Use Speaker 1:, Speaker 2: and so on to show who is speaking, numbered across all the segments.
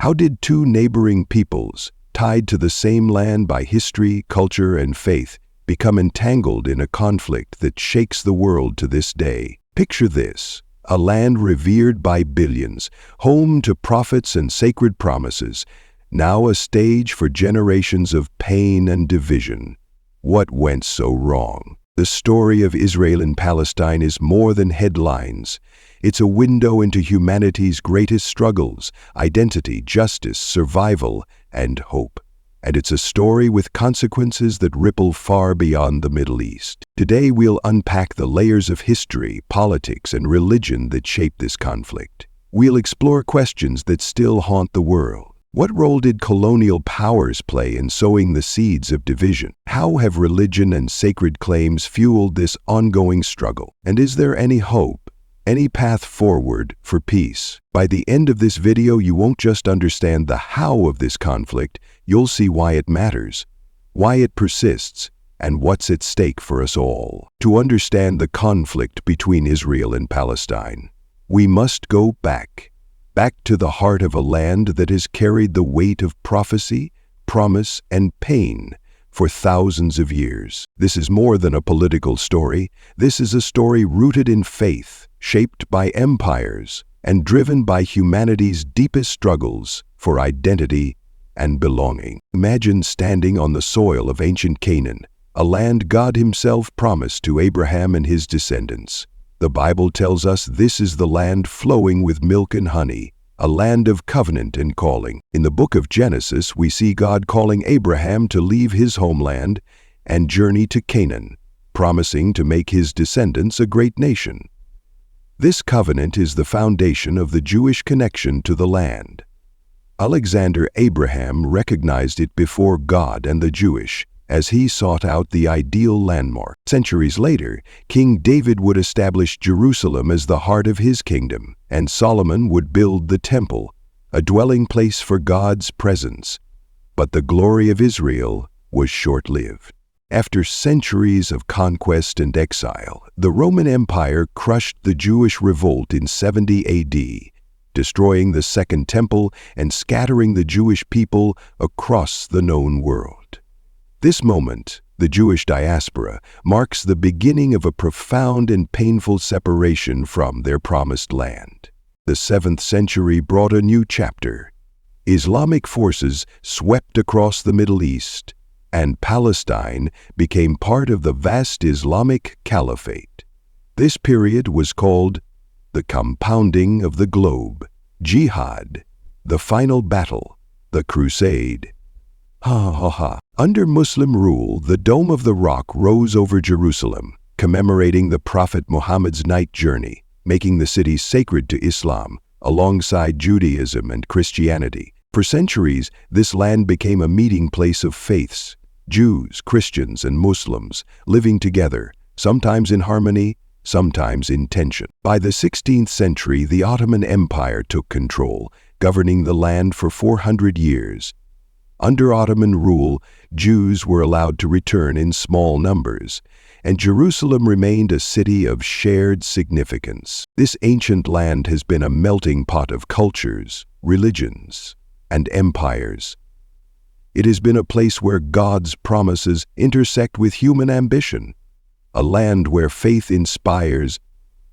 Speaker 1: How did two neighboring peoples, tied to the same land by history, culture, and faith, become entangled in a conflict that shakes the world to this day? Picture this: a land revered by billions, home to prophets and sacred promises, now a stage for generations of pain and division. What went so wrong? The story of Israel and Palestine is more than headlines. It's a window into humanity's greatest struggles: identity, justice, survival, and hope. And it's a story with consequences that ripple far beyond the Middle East. Today we'll unpack the layers of history, politics, and religion that shape this conflict. We'll explore questions that still haunt the world. What role did colonial powers play in sowing the seeds of division? How have religion and sacred claims fueled this ongoing struggle? And is there any hope, any path forward for peace? By the end of this video, you won't just understand the how of this conflict, you'll see why it matters, why it persists, and what's at stake for us all. To understand the conflict between Israel and Palestine, we must go back to the heart of a land that has carried the weight of prophecy, promise, and pain for thousands of years. This is more than a political story. This is a story rooted in faith, shaped by empires, and driven by humanity's deepest struggles for identity and belonging. Imagine standing on the soil of ancient Canaan, a land God Himself promised to Abraham and his descendants. The Bible tells us this is the land flowing with milk and honey, a land of covenant and calling. In the book of Genesis, we see God calling Abraham to leave his homeland and journey to Canaan, promising to make his descendants a great nation. This covenant is the foundation of the Jewish connection to the land. Alexander Abraham recognized it before God and the Jewish as he sought out the ideal landmark. Centuries later, King David would establish Jerusalem as the heart of his kingdom, and Solomon would build the temple, a dwelling place for God's presence. But the glory of Israel was short-lived. After centuries of conquest and exile, the Roman Empire crushed the Jewish revolt in 70 AD, destroying the Second Temple and scattering the Jewish people across the known world. This moment, the Jewish diaspora, marks the beginning of a profound and painful separation from their promised land. The 7th century brought a new chapter. Islamic forces swept across the Middle East, and Palestine became part of the vast Islamic Caliphate. This period was called the compounding of the globe, jihad, the final battle, the crusade. Under Muslim rule, the Dome of the Rock rose over Jerusalem, commemorating the Prophet Muhammad's night journey, making the city sacred to Islam, alongside Judaism and Christianity. For centuries, this land became a meeting place of faiths, Jews, Christians, and Muslims, living together, sometimes in harmony, sometimes in tension. By the 16th century, the Ottoman Empire took control, governing the land for 400 years. Under Ottoman rule, Jews were allowed to return in small numbers, and Jerusalem remained a city of shared significance. This ancient land has been a melting pot of cultures, religions, and empires. It has been a place where God's promises intersect with human ambition, a land where faith inspires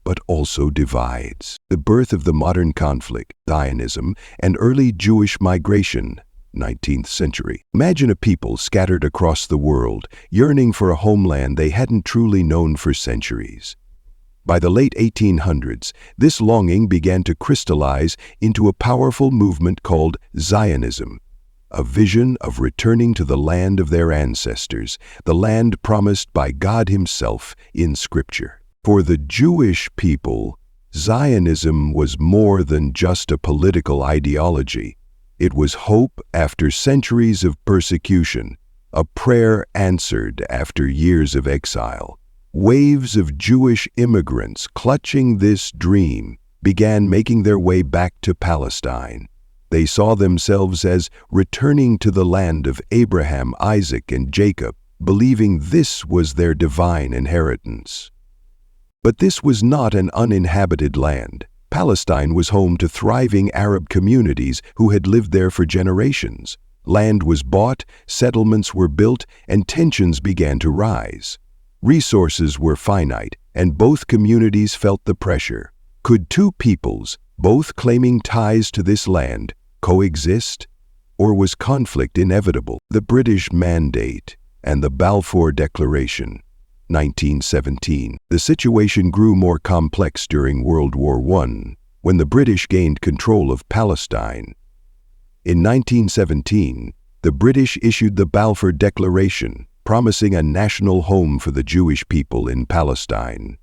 Speaker 1: but also divides. The birth of the modern conflict, Zionism, and early Jewish migration, 19th century. Imagine a people scattered across the world, yearning for a homeland they hadn't truly known for centuries. By the late 1800s, this longing began to crystallize into a powerful movement called Zionism, a vision of returning to the land of their ancestors, the land promised by God Himself in Scripture. For the Jewish people, Zionism was more than just a political ideology. It was hope after centuries of persecution, a prayer answered after years of exile. Waves of Jewish immigrants clutching this dream began making their way back to Palestine. They saw themselves as returning to the land of Abraham, Isaac, and Jacob, believing this was their divine inheritance. But this was not an uninhabited land. Palestine was home to thriving Arab communities who had lived there for generations. Land was bought, settlements were built, and tensions began to rise. Resources were finite, and both communities felt the pressure. Could two peoples, both claiming ties to this land, coexist? Or was conflict inevitable? The British Mandate and the Balfour Declaration, 1917. The situation grew more complex during World War I, when the British gained control of Palestine. In 1917, the British issued the Balfour Declaration, promising a national home for the Jewish people in Palestine.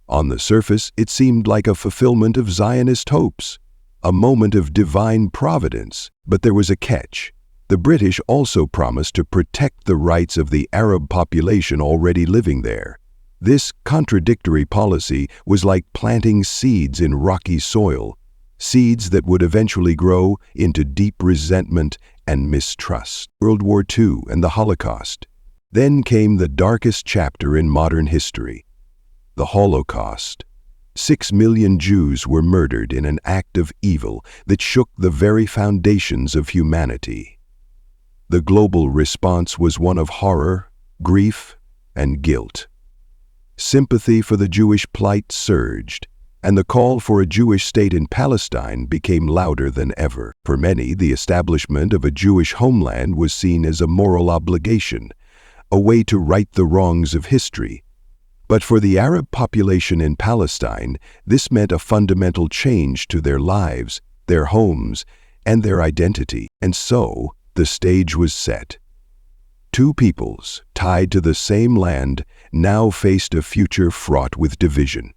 Speaker 1: On the surface, it seemed like a fulfillment of Zionist hopes, a moment of divine providence. But there was a catch. The British also promised to protect the rights of the Arab population already living there. This contradictory policy was like planting seeds in rocky soil, seeds that would eventually grow into deep resentment and mistrust. World War II and the Holocaust. Then came the darkest chapter in modern history, the Holocaust. 6 million Jews were murdered in an act of evil that shook the very foundations of humanity. The global response was one of horror, grief, and guilt. Sympathy for the Jewish plight surged, and the call for a Jewish state in Palestine became louder than ever. For many, the establishment of a Jewish homeland was seen as a moral obligation, a way to right the wrongs of history. But for the Arab population in Palestine, this meant a fundamental change to their lives, their homes, and their identity. And so, the stage was set. Two peoples, tied to the same land, now faced a future fraught with division.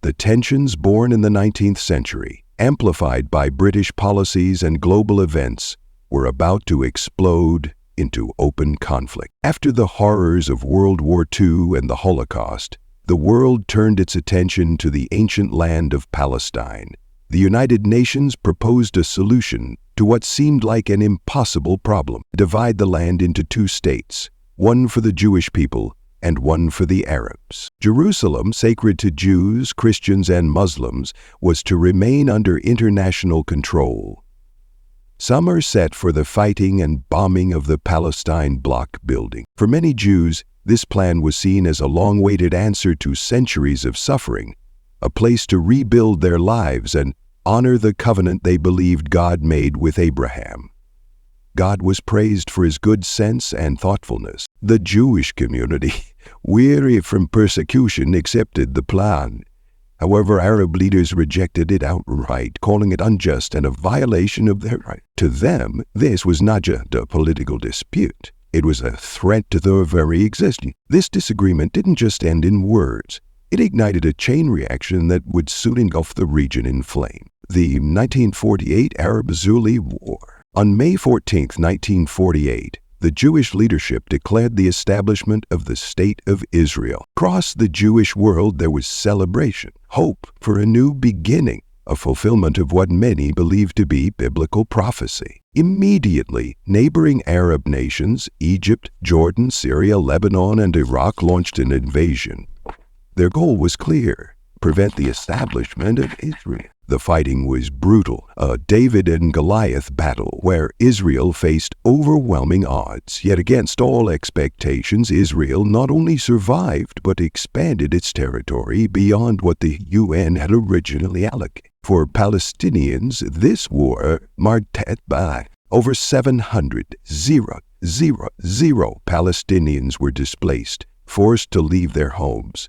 Speaker 1: The tensions born in the 19th century, amplified by British policies and global events, were about to explode into open conflict. After the horrors of World War II and the Holocaust, the world turned its attention to the ancient land of Palestine. The United Nations proposed a solution to what seemed like an impossible problem: divide the land into two states, one for the Jewish people and one for the Arabs. Jerusalem, sacred to Jews, Christians, and Muslims, was to remain under international control. Some are set for the fighting and bombing of the Palestine block building. For many Jews, this plan was seen as a long-awaited answer to centuries of suffering, a place to rebuild their lives and honor the covenant they believed God made with Abraham. God was praised for his good sense and thoughtfulness. The Jewish community, weary from persecution, accepted the plan. However, Arab leaders rejected it outright, calling it unjust and a violation of their right. To them, this was not just a political dispute. It was a threat to their very existence. This disagreement didn't just end in words. It ignited a chain reaction that would soon engulf the region in flame. The 1948 Arab-Israeli War. On May 14, 1948, the Jewish leadership declared the establishment of the State of Israel. Across the Jewish world, there was celebration, hope for a new beginning, a fulfillment of what many believed to be biblical prophecy. Immediately, neighboring Arab nations, Egypt, Jordan, Syria, Lebanon, and Iraq, launched an invasion. Their goal was clear: prevent the establishment of Israel. The fighting was brutal, a David and Goliath battle where Israel faced overwhelming odds. Yet against all expectations, Israel not only survived but expanded its territory beyond what the UN had originally allocated. For Palestinians, this war marked by over 700,000 Palestinians were displaced, forced to leave their homes.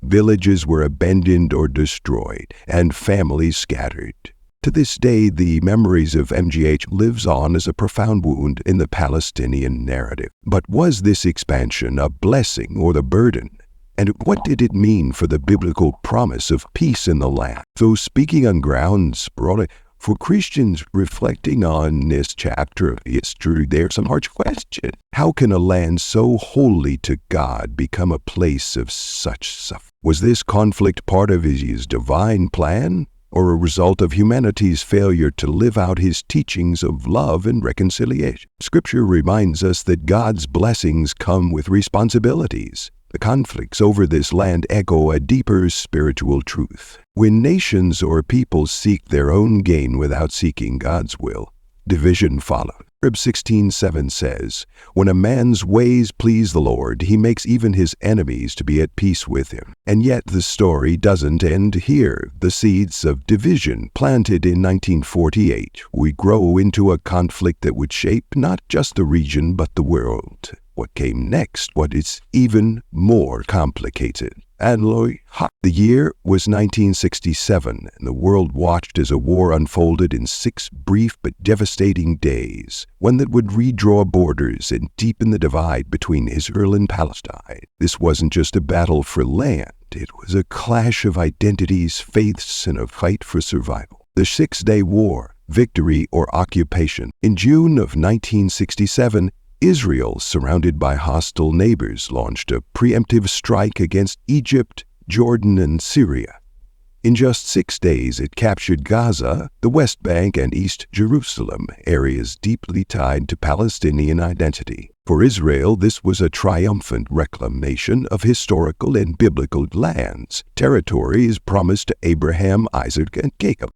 Speaker 1: Villages were abandoned or destroyed, and families scattered. To this day, the memories of MGH lives on as a profound wound in the Palestinian narrative. But was this expansion a blessing or the burden? And what did it mean for the biblical promise of peace in the land? So speaking on grounds broadly, for Christians reflecting on this chapter of history, there's some harsh question. How can a land so holy to God become a place of such suffering? Was this conflict part of his divine plan, or a result of humanity's failure to live out his teachings of love and reconciliation? Scripture reminds us that God's blessings come with responsibilities. The conflicts over this land echo a deeper spiritual truth. When nations or peoples seek their own gain without seeking God's will, division follows. Proverbs 16:7 says, "When a man's ways please the Lord, he makes even his enemies to be at peace with him." And yet the story doesn't end here. The seeds of division planted in 1948 would grow into a conflict that would shape not just the region but the world. What came next, what is even more complicated. The year was 1967, and the world watched as a war unfolded in 6 brief but devastating days, one that would redraw borders and deepen the divide between Israel and Palestine. This wasn't just a battle for land, it was a clash of identities, faiths, and a fight for survival. The 6-day war, victory or occupation. In June of 1967, Israel, surrounded by hostile neighbors, launched a preemptive strike against Egypt, Jordan, and Syria. In just 6 days, it captured Gaza, the West Bank, and East Jerusalem, areas deeply tied to Palestinian identity. For Israel, this was a triumphant reclamation of historical and biblical lands, territories promised to Abraham, Isaac, and Jacob.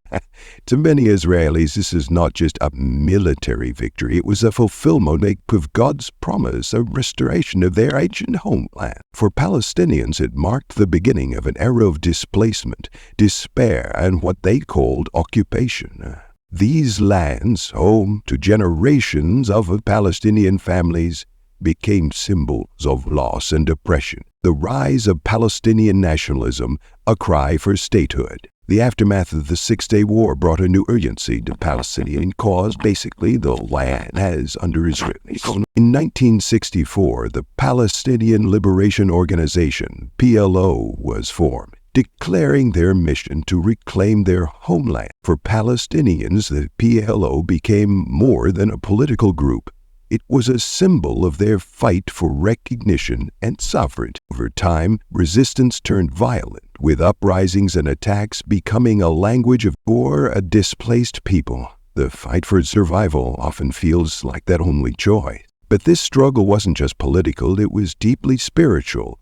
Speaker 1: To many Israelis, this is not just a military victory, it was a fulfillment of God's promise, a restoration of their ancient homeland. For Palestinians, it marked the beginning of an era of displacement, despair, and what they called occupation. These lands, home to generations of Palestinian families, became symbols of loss and oppression. The rise of Palestinian nationalism, a cry for statehood. The aftermath of the 6-day war brought a new urgency to Palestinian cause, basically the land as under Israeli control. In 1964, the Palestinian Liberation Organization, PLO, was formed, declaring their mission to reclaim their homeland. For Palestinians, the PLO became more than a political group. It was a symbol of their fight for recognition and sovereignty. Over time, resistance turned violent, with uprisings and attacks becoming a language for a displaced people. The fight for survival often feels like that only choice. But this struggle wasn't just political, it was deeply spiritual.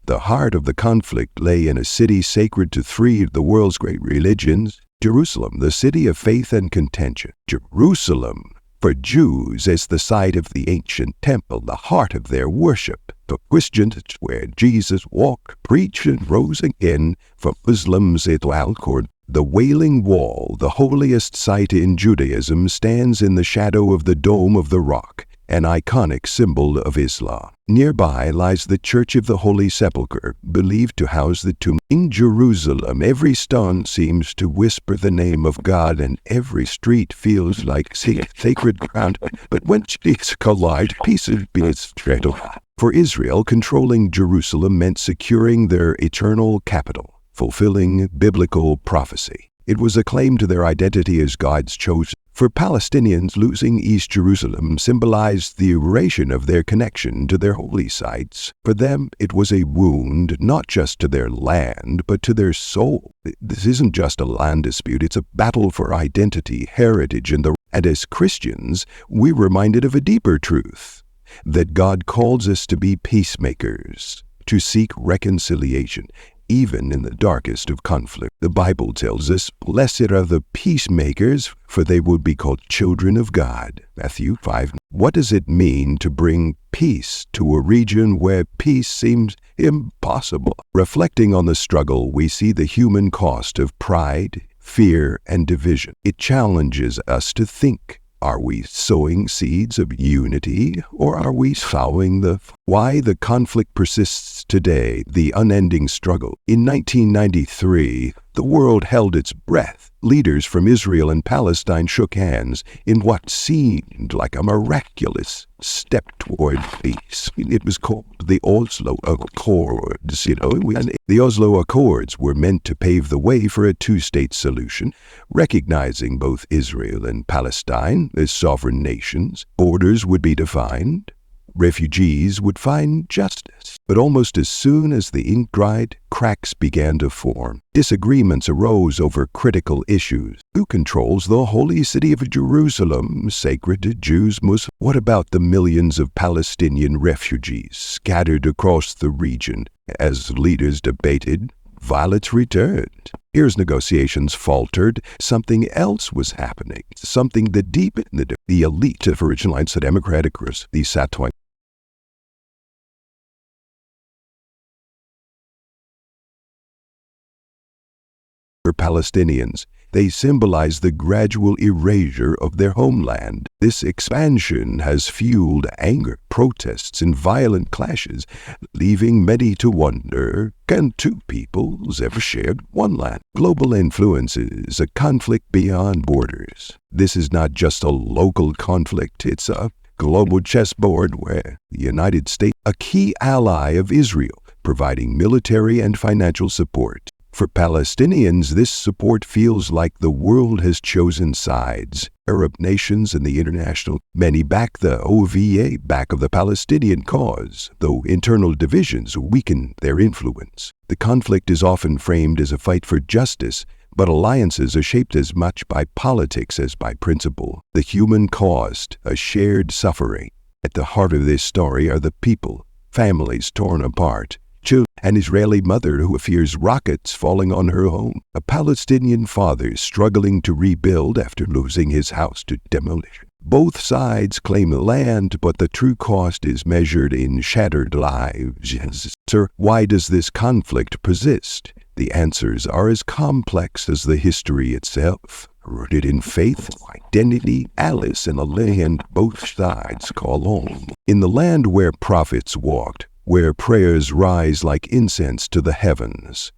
Speaker 1: The heart of the conflict lay in a city sacred to 3 of the world's great religions, Jerusalem, the city of faith and contention. Jerusalem, for Jews, is the site of the ancient temple, the heart of their worship. For Christians, it's where Jesus walked, preached, and rose again. For Muslims, it's Al-Qur'an. The Wailing Wall, the holiest site in Judaism, stands in the shadow of the Dome of the Rock, an iconic symbol of Islam. Nearby lies the Church of the Holy Sepulchre, believed to house the tomb. In Jerusalem, every stone seems to whisper the name of God, and every street feels like sacred ground. But when these collide, pieces be straight away. For Israel, controlling Jerusalem meant securing their eternal capital, fulfilling biblical prophecy. It was a claim to their identity as God's chosen. For Palestinians, losing East Jerusalem symbolized the erasure of their connection to their holy sites. For them, it was a wound not just to their land, but to their soul. This isn't just a land dispute, it's a battle for identity, heritage, and as Christians, we're reminded of a deeper truth, that God calls us to be peacemakers, to seek reconciliation, even in the darkest of conflict. The Bible tells us, "Blessed are the peacemakers, for they will be called children of God." Matthew 5. What does it mean to bring peace to a region where peace seems impossible? Reflecting on the struggle, we see the human cost of pride, fear, and division. It challenges us to think. Are we sowing seeds of unity, or are we sowing why the conflict persists today, the unending struggle? In 1993, the world held its breath. Leaders from Israel and Palestine shook hands in what seemed like a miraculous step toward peace. It was called the Oslo Accords. The Oslo Accords were meant to pave the way for a 2-state solution, recognizing both Israel and Palestine as sovereign nations. Borders would be defined, refugees would find justice. But almost as soon as the ink dried, cracks began to form. Disagreements arose over critical issues. Who controls the holy city of Jerusalem, sacred to Jews, Muslims? What about the millions of Palestinian refugees scattered across the region? As leaders debated, violence returned. Here's negotiations faltered. Something else was happening. Something that deepened the elite of original democratic groups, the Satoin. For Palestinians, they symbolize the gradual erasure of their homeland. This expansion has fueled anger, protests, and violent clashes, leaving many to wonder, can two peoples ever share one land? Global influence is a conflict beyond borders. This is not just a local conflict, it's a global chessboard where the United States, a key ally of Israel, providing military and financial support. For Palestinians, this support feels like the world has chosen sides. Arab nations and the international, many back the OVA, back of the Palestinian cause, though internal divisions weaken their influence. The conflict is often framed as a fight for justice, but alliances are shaped as much by politics as by principle. The human cost, a shared suffering. At the heart of this story are the people, families torn apart, children, an Israeli mother who fears rockets falling on her home, a Palestinian father struggling to rebuild after losing his house to demolition. Both sides claim land, but the true cost is measured in shattered lives. Sir, why does this conflict persist? The answers are as complex as the history itself. Rooted in faith, identity, Alice, and a land both sides call home. In the land where prophets walked, where prayers rise like incense to the heavens,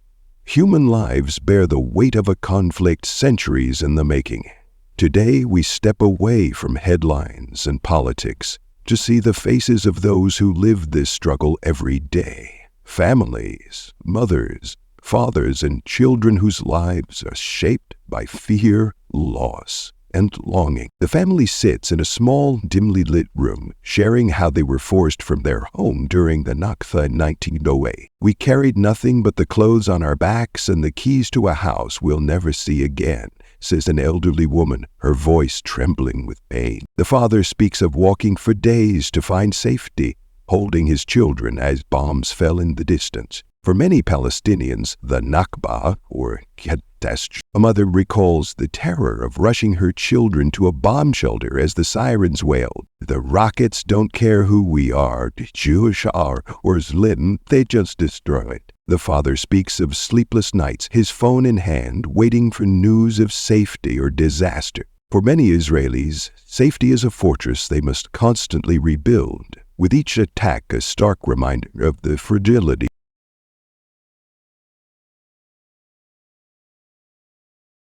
Speaker 1: human lives bear the weight of a conflict centuries in the making. Today we step away from headlines and politics to see the faces of those who live this struggle every day. Families, mothers, fathers, and children whose lives are shaped by fear, loss, and longing. The family sits in a small, dimly lit room, sharing how they were forced from their home during the Nakba in 1908. We carried nothing but the clothes on our backs and the keys to a house we'll never see again, says an elderly woman, her voice trembling with pain. The father speaks of walking for days to find safety, holding his children as bombs fell in the distance. For many Palestinians, the Nakba, or catastrophe, a mother recalls the terror of rushing her children to a bomb shelter as the sirens wailed. The rockets don't care who we are, Jewish are, or Muslim, they just destroy it. The father speaks of sleepless nights, his phone in hand, waiting for news of safety or disaster. For many Israelis, safety is a fortress they must constantly rebuild, with each attack a stark reminder of the fragility.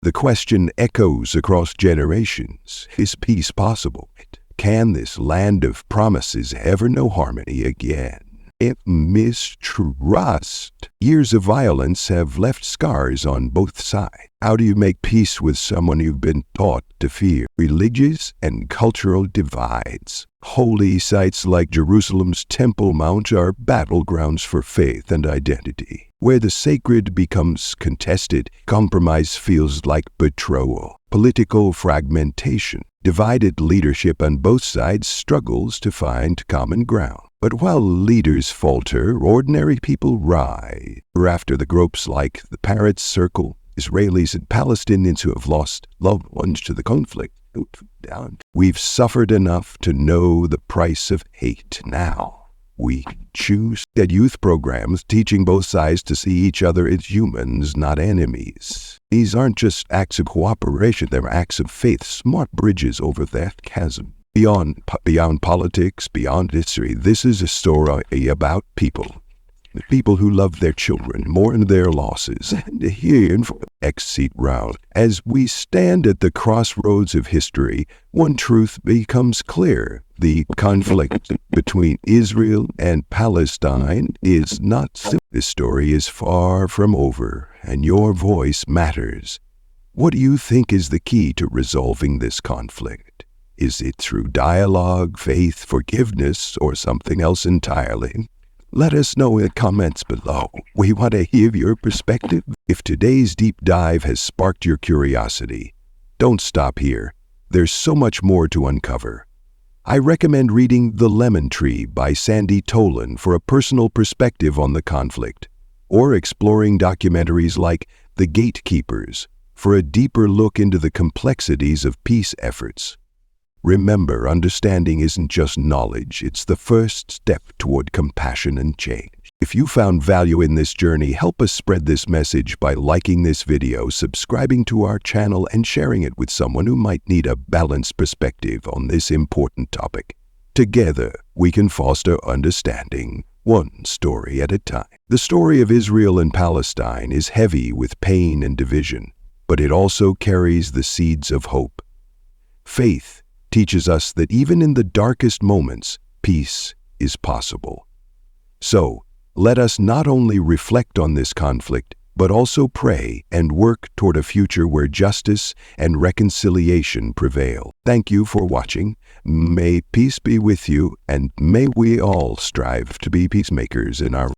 Speaker 1: The question echoes across generations. Is peace possible? Can this land of promises ever know harmony again? If mistrust, years of violence have left scars on both sides. How do you make peace with someone you've been taught to fear? Religious and cultural divides. Holy sites like Jerusalem's Temple Mount are battlegrounds for faith and identity. Where the sacred becomes contested, compromise feels like betrayal. Political fragmentation. Divided leadership on both sides struggles to find common ground. But while leaders falter, ordinary people rise. After the groups like the Parrots Circle, Israelis and Palestinians who have lost loved ones to the conflict, we've suffered enough to know the price of hate now. We choose that youth programs teaching both sides to see each other as humans, not enemies. These aren't just acts of cooperation, they're acts of faith, smart bridges over that chasm. Beyond politics, beyond history, this is a story about people. The people who love their children, mourn their losses, and here for the exit round. As we stand at the crossroads of history, one truth becomes clear. The conflict between Israel and Palestine is not simple. This story is far from over, and your voice matters. What do you think is the key to resolving this conflict? Is it through dialogue, faith, forgiveness, or something else entirely? Let us know in the comments below. We want to hear your perspective. If today's deep dive has sparked your curiosity, don't stop here. There's so much more to uncover. I recommend reading The Lemon Tree by Sandy Tolan for a personal perspective on the conflict, or exploring documentaries like The Gatekeepers for a deeper look into the complexities of peace efforts. Remember, understanding isn't just knowledge, it's the first step toward compassion and change. If you found value in this journey, help us spread this message by liking this video, subscribing to our channel, and sharing it with someone who might need a balanced perspective on this important topic. Together, we can foster understanding, one story at a time. The story of Israel and Palestine is heavy with pain and division, but it also carries the seeds of hope. Faith teaches us that even in the darkest moments, peace is possible. So, let us not only reflect on this conflict, but also pray and work toward a future where justice and reconciliation prevail. Thank you for watching. May peace be with you, and may we all strive to be peacemakers in our